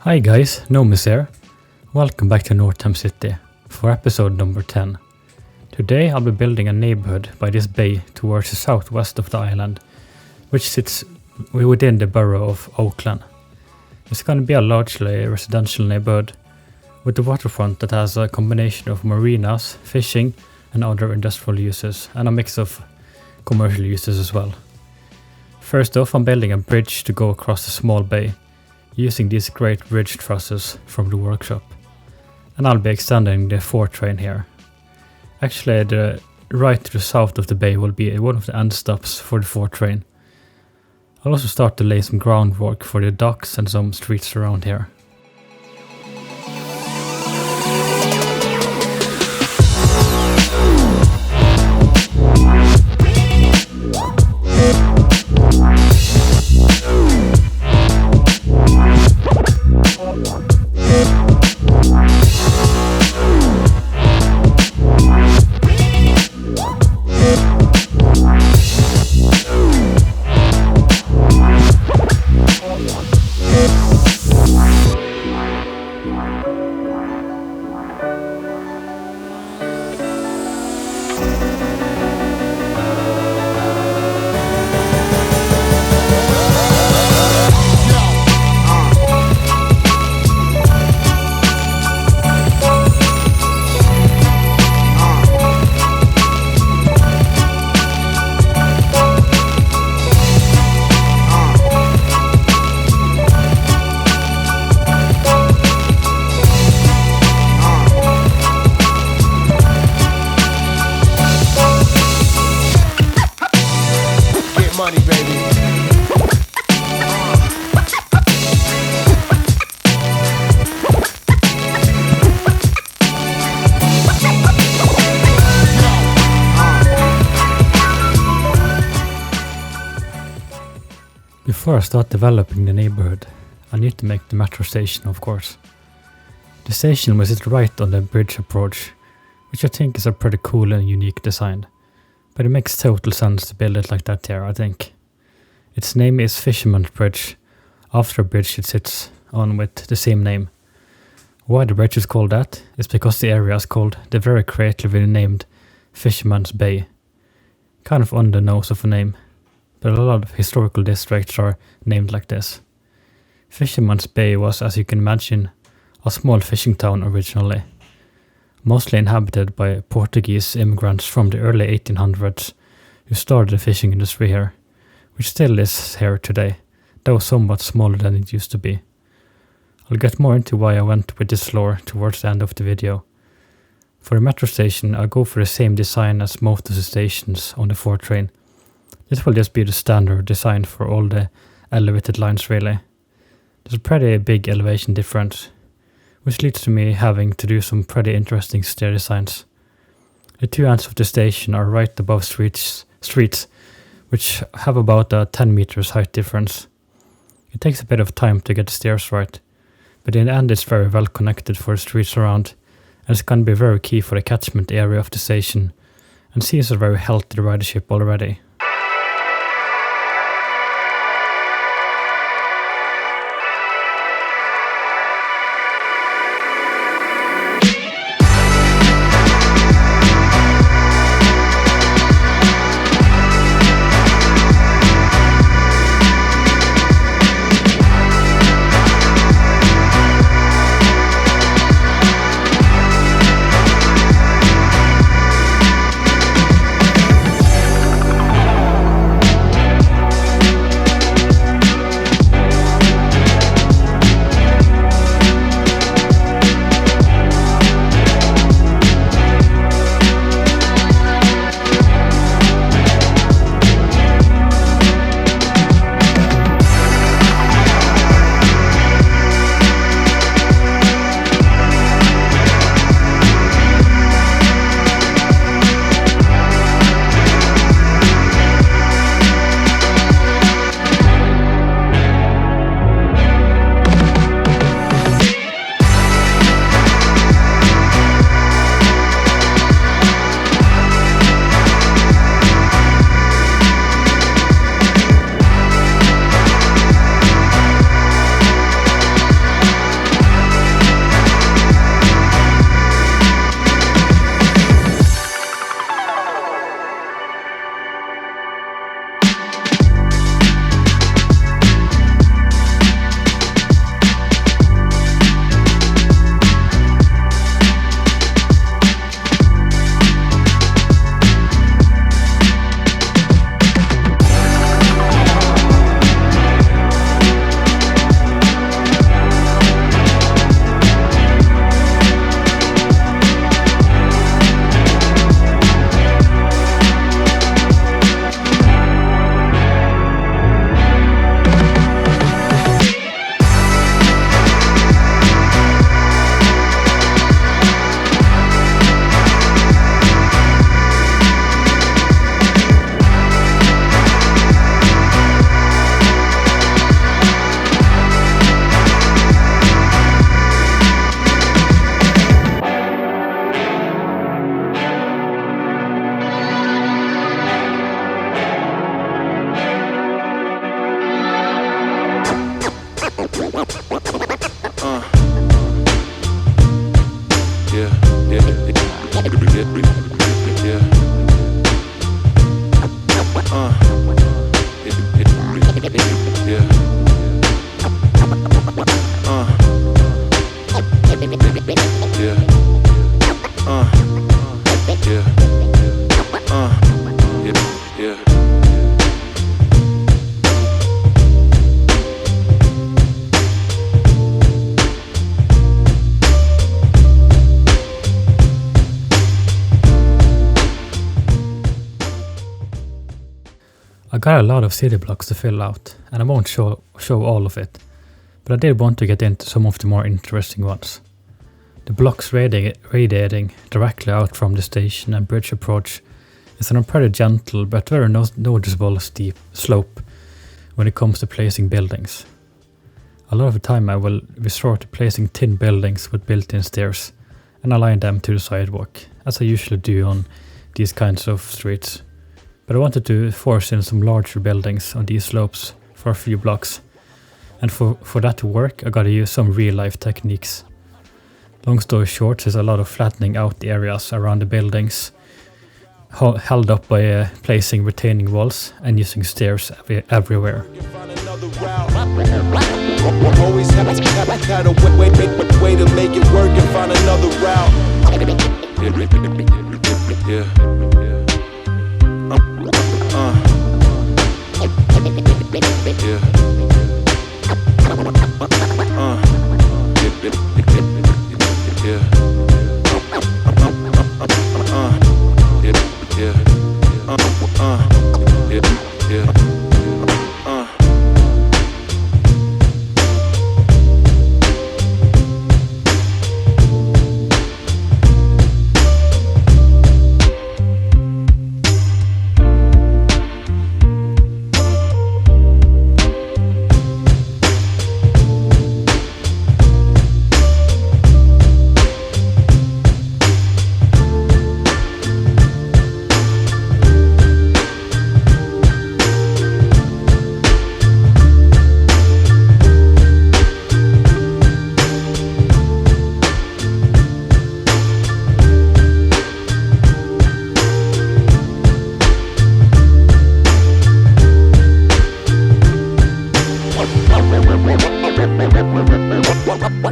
Hi guys, Nomis here. Welcome back to Northam City for episode number 10. Today I'll be building a neighborhood by this bay towards the southwest of the island, which sits within the borough of Oakland. It's going to be a largely residential neighborhood with the waterfront that has a combination of marinas, fishing and other industrial uses, and a mix of commercial uses as well. First off, I'm building a bridge to go across the small bay using these great bridge trusses from the workshop. And I'll be extending the 4 train here. Actually, the right to the south of the bay will be one of the end stops for the 4 train. I'll also start to lay some groundwork for the docks and some streets around here. Before I start developing the neighborhood, I need to make the metro station, of course. The station will sit right on the bridge approach, which I think is a pretty cool and unique design. But it makes total sense to build it like that here, I think. Its name is Fisherman's Bridge, after a bridge it sits on with the same name. Why the bridge is called that is because the area is called the very creatively named Fisherman's Bay. Kind of on the nose of a name, but a lot of historical districts are named like this. Fisherman's Bay was, as you can imagine, a small fishing town originally, mostly inhabited by Portuguese immigrants from the early 1800s who started the fishing industry here, which still is here today, though somewhat smaller than it used to be. I'll get more into why I went with this lore towards the end of the video. For the metro station, I'll go for the same design as most of the stations on the 4 train. This will just be the standard design for all the elevated lines really. There's a pretty big elevation difference, which leads to me having to do some pretty interesting stair designs. The 2 ends of the station are right above streets, which have about a 10 meters height difference. It takes a bit of time to get the stairs right, but in the end it's very well connected for the streets around, and it's going to be very key for the catchment area of the station, and sees a very healthy ridership already. I got a lot of city blocks to fill out, and I won't show all of it, but I did want to get into some of the more interesting ones. The blocks radiating directly out from the station and bridge approach is on a pretty gentle but very noticeable steep slope when it comes to placing buildings. A lot of the time I will resort to placing thin buildings with built-in stairs and align them to the sidewalk, as I usually do on these kinds of streets. But I wanted to force in some larger buildings on these slopes for a few blocks, and for that to work I gotta use some real-life techniques. Long story short, there's a lot of flattening out the areas around the buildings, held up by placing retaining walls and using stairs everywhere. Always had a way to make it work and find another route.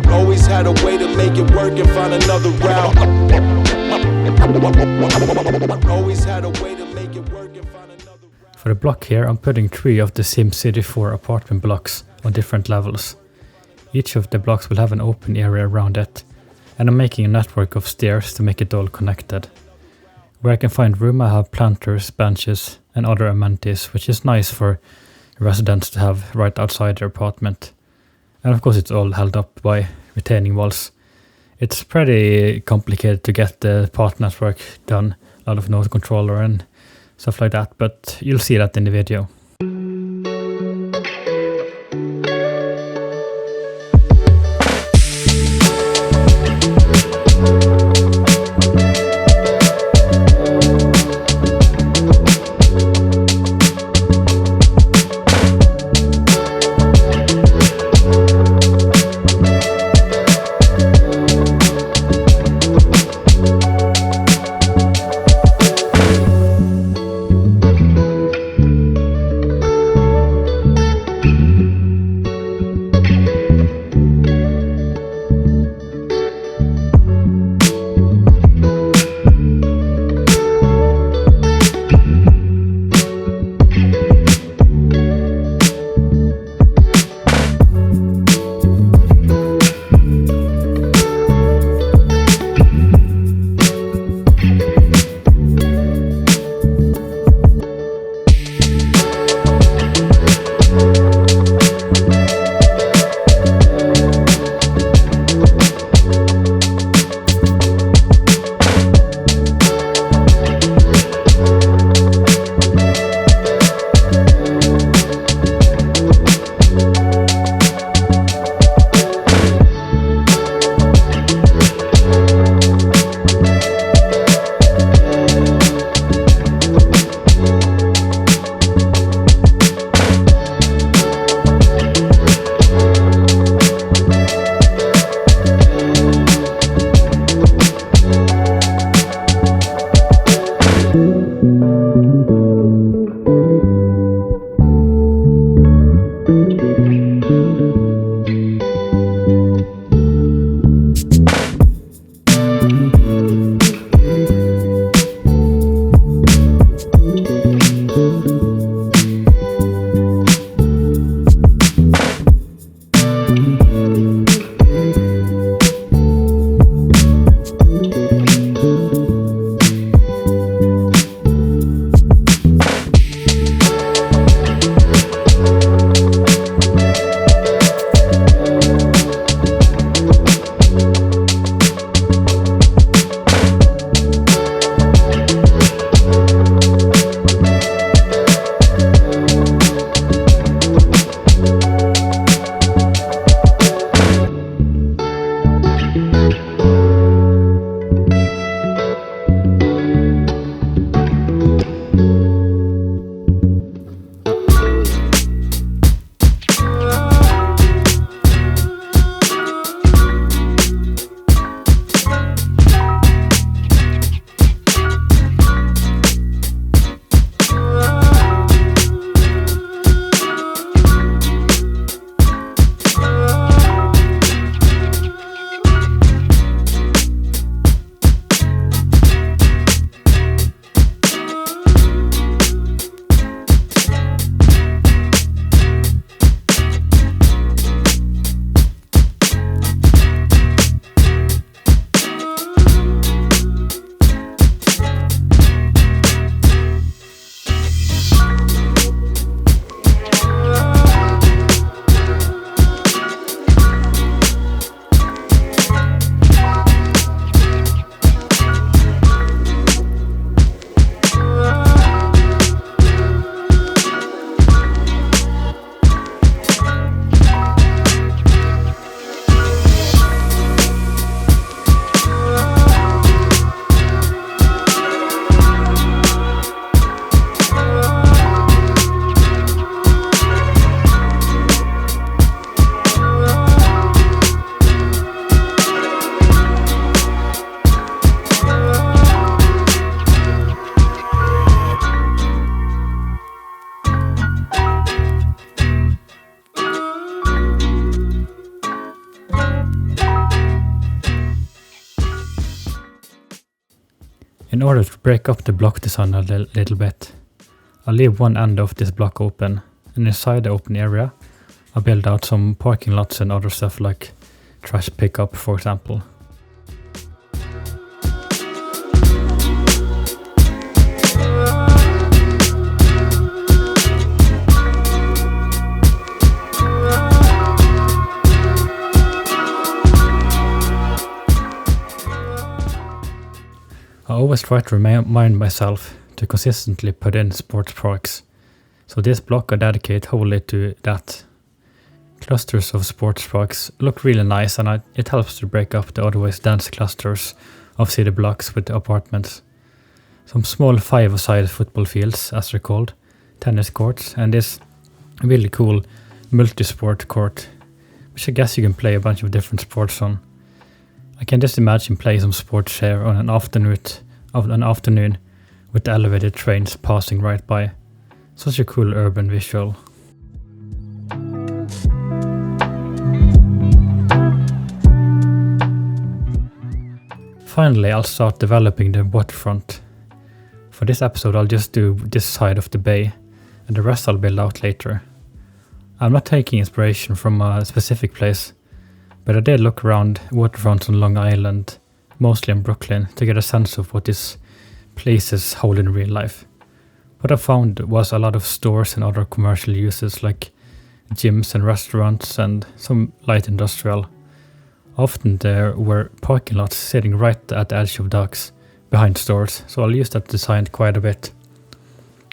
Always had a way to make it work and find another route. Always had a way to make it work and find another route. For the block here, I'm putting 3 of the SimCity 4 apartment blocks on different levels. Each of the blocks will have an open area around it, and I'm making a network of stairs to make it all connected. Where I can find room, I have planters, benches, and other amenities, which is nice for residents to have right outside their apartment. And of course it's all held up by retaining walls. It's pretty complicated to get the path network done, a lot of node controller and stuff like that, but you'll see that in the video. In order to break up the block design a little bit, I'll leave one end of this block open, and inside the open area, I'll build out some parking lots and other stuff like trash pickup, for example. I always try to remind myself to consistently put in sports parks, so this block I dedicate wholly to that. Clusters of sports parks look really nice, and it helps to break up the otherwise dense clusters of city blocks with apartments. Some small 5-a-side football fields, as they're called, tennis courts, and this really cool multi-sport court, which I guess you can play a bunch of different sports on. I can just imagine playing some sports here on an afternoon with the elevated trains passing right by. Such a cool urban visual. Finally, I'll start developing the waterfront. For this episode, I'll just do this side of the bay, and the rest I'll build out later. I'm not taking inspiration from a specific place, but I did look around waterfronts on Long Island, mostly in Brooklyn, to get a sense of what these places hold in real life. What I found was a lot of stores and other commercial uses like gyms and restaurants and some light industrial. Often there were parking lots sitting right at the edge of docks behind stores, so I'll use that design quite a bit.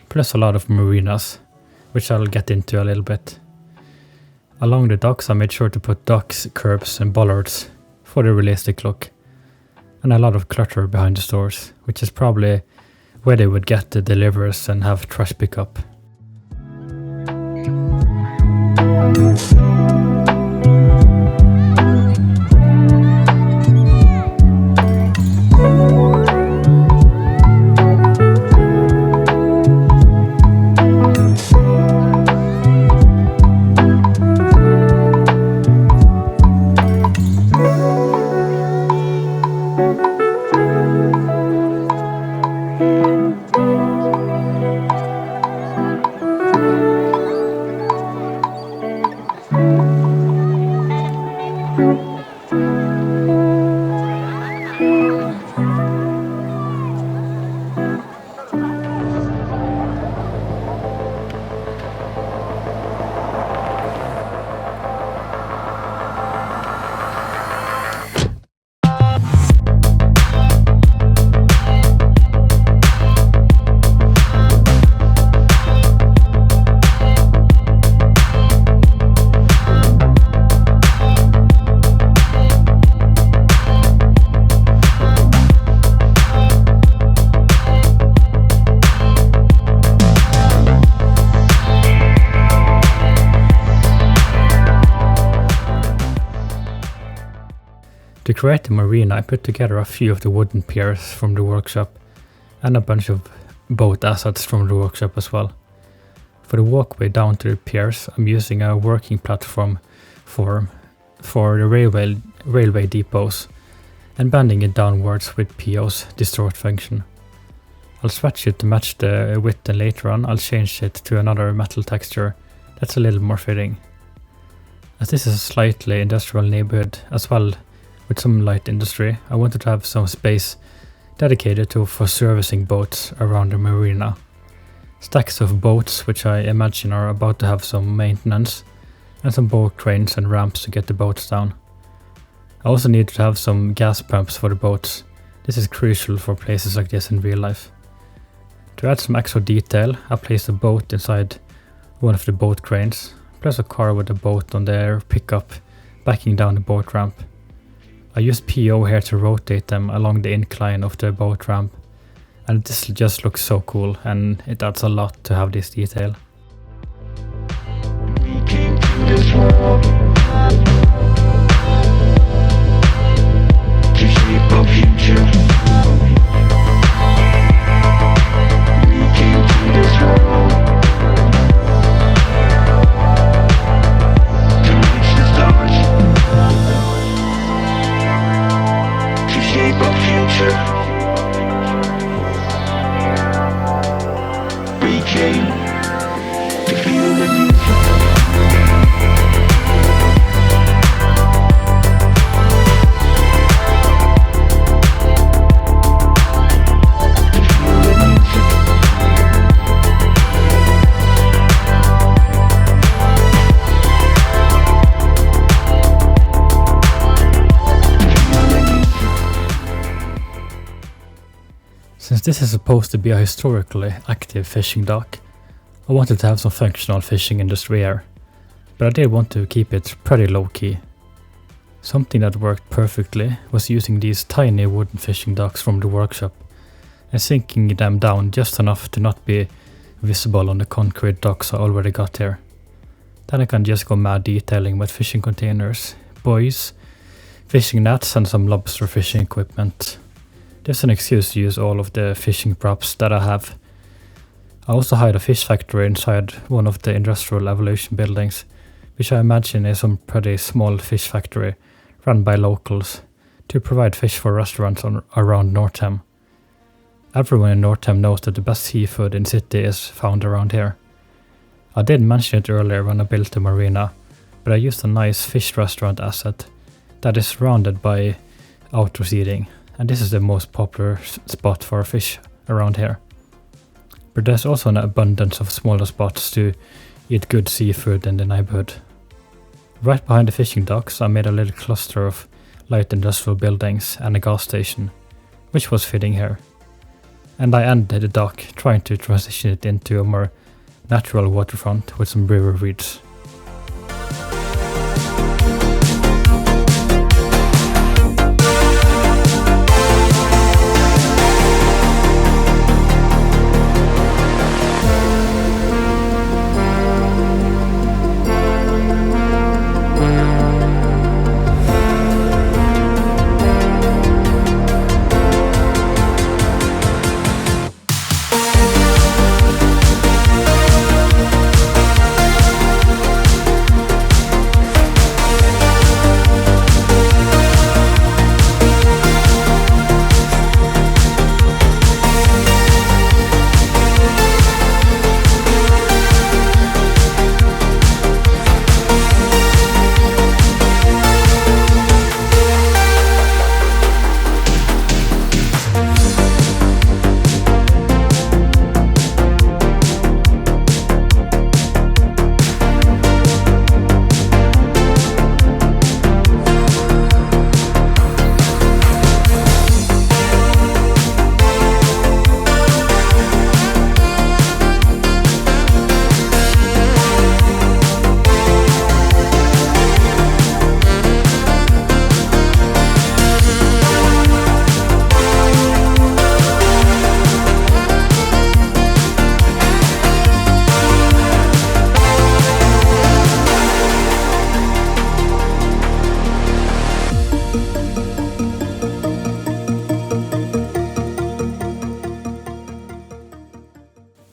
Plus a lot of marinas, which I'll get into a little bit. Along the docks I made sure to put docks, curbs and bollards for the realistic look. And a lot of clutter behind the stores, which is probably where they would get the deliverers and have trash pickup. To create the marina, I put together a few of the wooden piers from the workshop and a bunch of boat assets from the workshop as well. For the walkway down to the piers, I'm using a working platform for the railway depots and bending it downwards with PO's distort function. I'll stretch it to match the width, and later on I'll change it to another metal texture that's a little more fitting. As this is a slightly industrial neighborhood as well, with some light industry, I wanted to have some space dedicated for servicing boats around the marina. Stacks of boats which I imagine are about to have some maintenance, and some boat cranes and ramps to get the boats down. I also need to have some gas pumps for the boats. This is crucial for places like this in real life. To add some extra detail, I placed a boat inside one of the boat cranes, plus a car with a boat on their pickup backing down the boat ramp. I used PO here to rotate them along the incline of the boat ramp, and this just looks so cool, and it adds a lot to have this detail. We came to this world to shape a future. We came to this world to reach the stars, to shape a future. this is supposed to be a historically active fishing dock, I wanted to have some functional fishing industry here, but I did want to keep it pretty low-key. Something that worked perfectly was using these tiny wooden fishing docks from the workshop and sinking them down just enough to not be visible on the concrete docks I already got here. Then I can just go mad detailing with fishing containers, buoys, fishing nets and some lobster fishing equipment. There's an excuse to use all of the fishing props that I have. I also hide a fish factory inside one of the Industrial Evolution buildings, which I imagine is some pretty small fish factory run by locals to provide fish for restaurants around Northam. Everyone in Northam knows that the best seafood in city is found around here. I did mention it earlier when I built the marina, but I used a nice fish restaurant asset that is surrounded by outdoor seating, and this is the most popular spot for fish around here. But there's also an abundance of smaller spots to eat good seafood in the neighborhood. Right behind the fishing docks I made a little cluster of light industrial buildings and a gas station, which was fitting here. And I ended the dock trying to transition it into a more natural waterfront with some river reeds.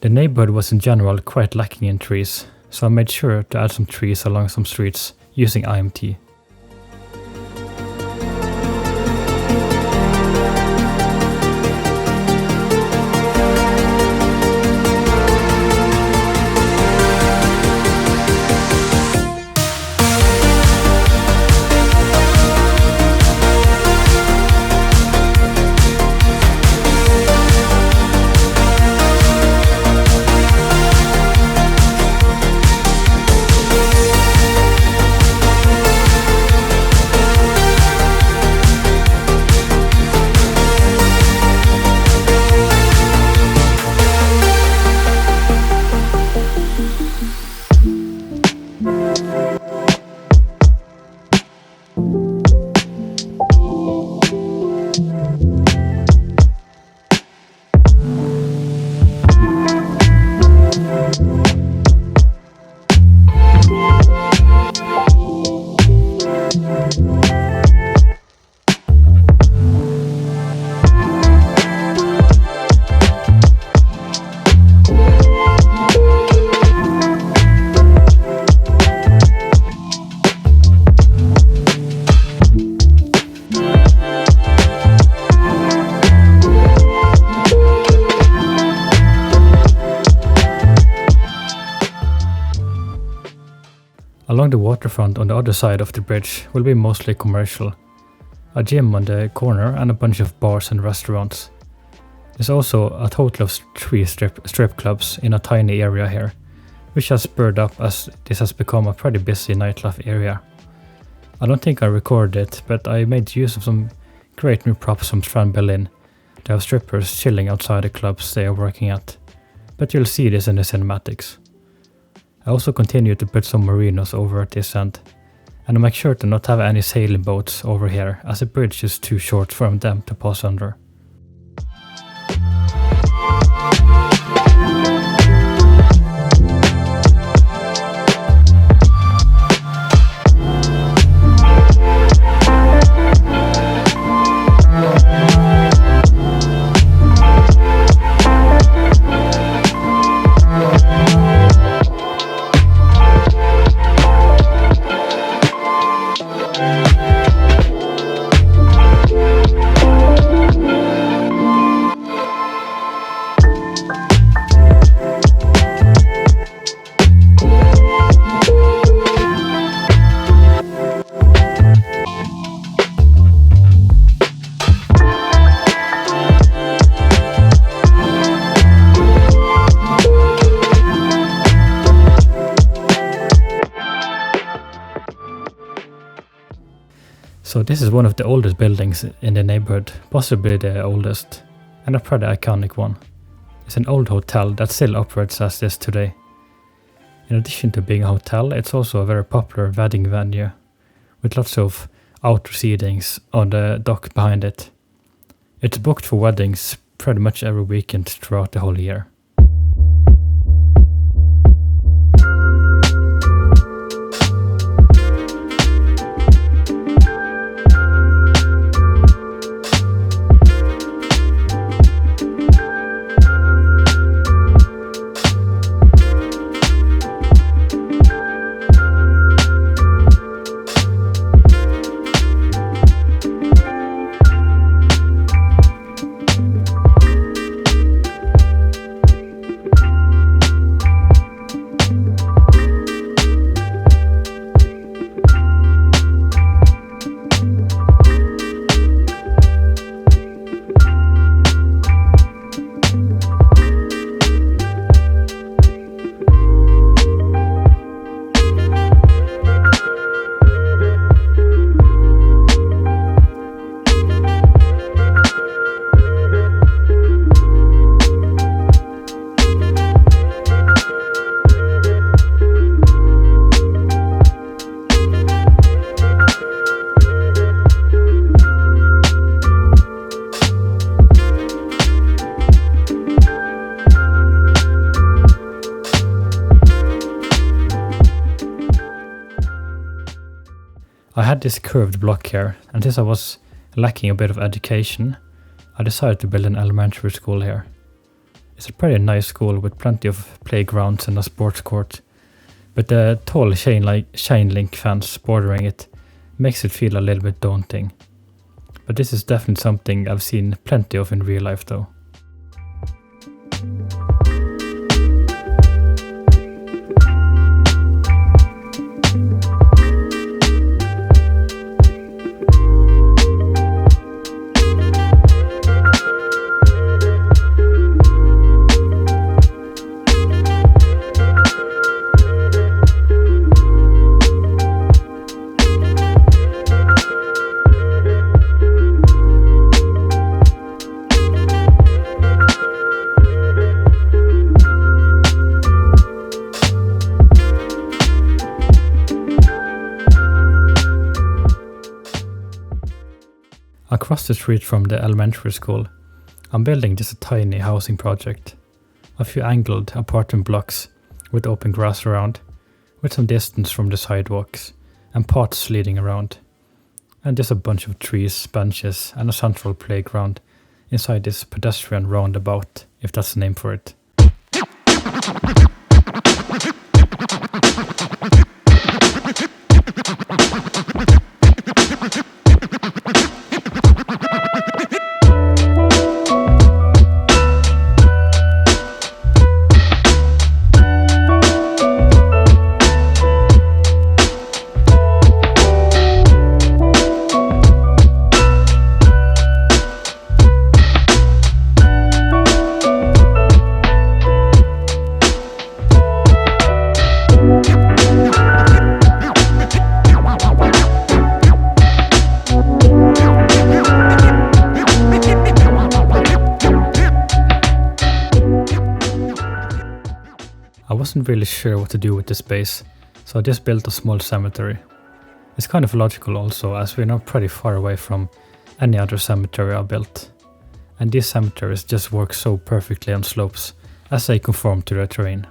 The neighborhood was in general quite lacking in trees, so I made sure to add some trees along some streets using IMT. Along the waterfront on the other side of the bridge will be mostly commercial. A gym on the corner and a bunch of bars and restaurants. There's also a total of 3 strip clubs in a tiny area here, which has spurred up as this has become a pretty busy nightlife area. I don't think I recorded it, but I made use of some great new props from Strand Berlin, They have strippers chilling outside the clubs they are working at, but you'll see this in the cinematics. I also continue to put some marinas over at this end, and I make sure to not have any sailing boats over here as the bridge is too short for them to pass under. So this is one of the oldest buildings in the neighborhood, possibly the oldest, and a pretty iconic one. It's an old hotel that still operates as this today. In addition to being a hotel, it's also a very popular wedding venue, with lots of outdoor seatings on the dock behind it. It's booked for weddings pretty much every weekend throughout the whole year. I had this curved block here, and since I was lacking a bit of education, I decided to build an elementary school here. It's a pretty nice school with plenty of playgrounds and a sports court, but the tall chain link fence bordering it makes it feel a little bit daunting. But this is definitely something I've seen plenty of in real life though. Across the street from the elementary school, I'm building just a tiny housing project. A few angled apartment blocks with open grass around, with some distance from the sidewalks, and paths leading around. And just a bunch of trees, benches, and a central playground inside this pedestrian roundabout, if that's the name for it. wasn't really sure what to do with the space, so I just built a small cemetery. It's kind of logical also, as we're now pretty far away from any other cemetery I built. And these cemeteries just work so perfectly on slopes, as they conform to the terrain.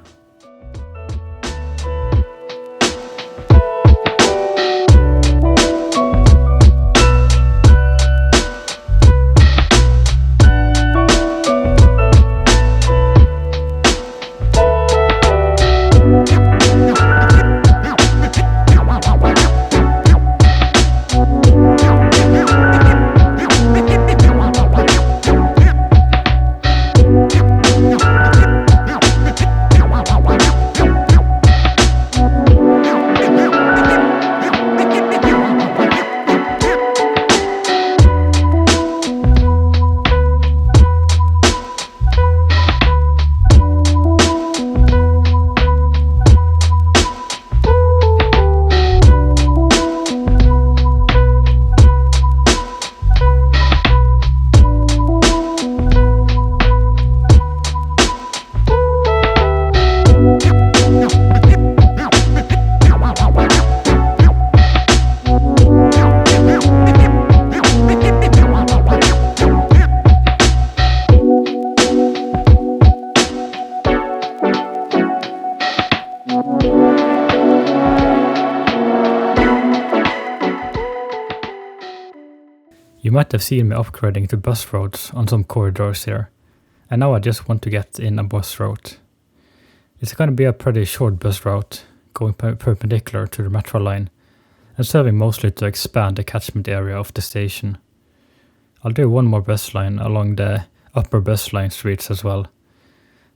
You might have seen me upgrading to bus roads on some corridors here, and now I just want to get in a bus route. It's going to be a pretty short bus route, going perpendicular to the metro line, and serving mostly to expand the catchment area of the station. I'll do one more bus line along the upper bus line streets as well.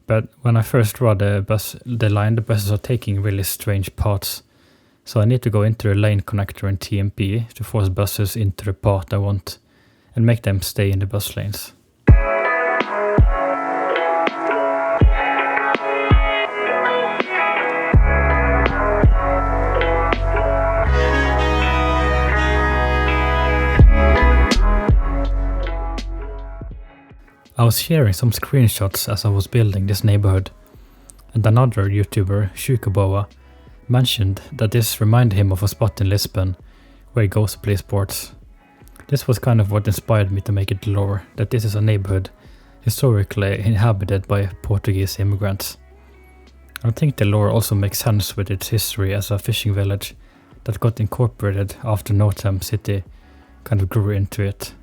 But when I first draw the buses are taking really strange paths, so I need to go into the lane connector in TMP to force buses into the path I want, and make them stay in the bus lanes. I was sharing some screenshots as I was building this neighborhood, and another YouTuber, Shukaboa, mentioned that this reminded him of a spot in Lisbon where he goes to play sports. This was kind of what inspired me to make it lore that this is a neighborhood historically inhabited by Portuguese immigrants. I think the lore also makes sense with its history as a fishing village that got incorporated after Northam City kind of grew into it.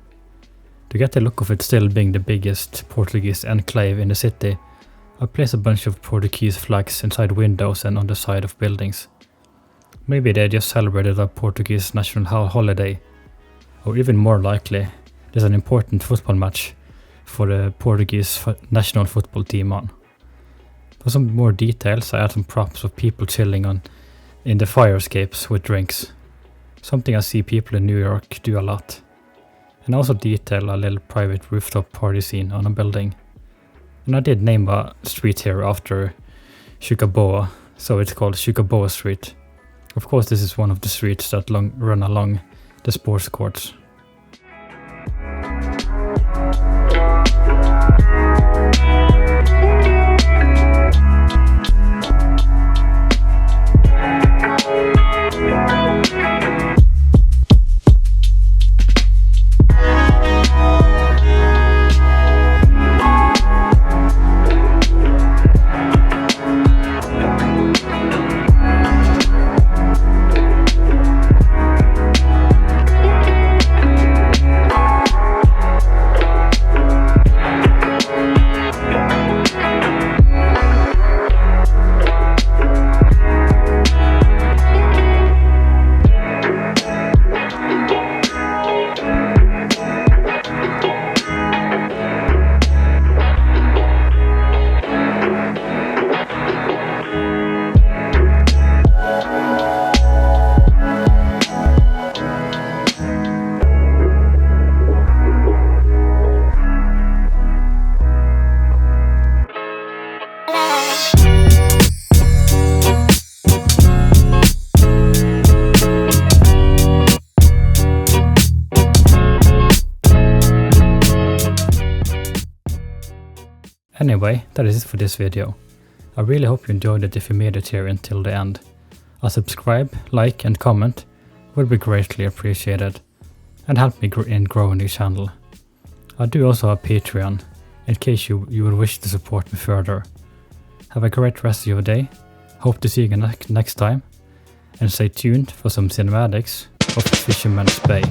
To get the look of it still being the biggest Portuguese enclave in the city, I placed a bunch of Portuguese flags inside windows and on the side of buildings. Maybe they just celebrated a Portuguese national holiday, or even more likely, there's an important football match for the Portuguese national football team on. For some more details, I add some props of people chilling in the fire escapes with drinks, something I see people in New York do a lot, and also detail a little private rooftop party scene on a building. And I did name a street here after Shukaboa, so it's called Shukaboa Street. Of course, this is one of the streets that run along the sports courts. Anyway, that is it for this video. I really hope you enjoyed it if you made it here until the end. A subscribe, like and comment would be greatly appreciated and help me in growing the channel. I do also have Patreon in case you would wish to support me further. Have a great rest of your day, hope to see you again next time, and stay tuned for some cinematics of Fisherman's Bay.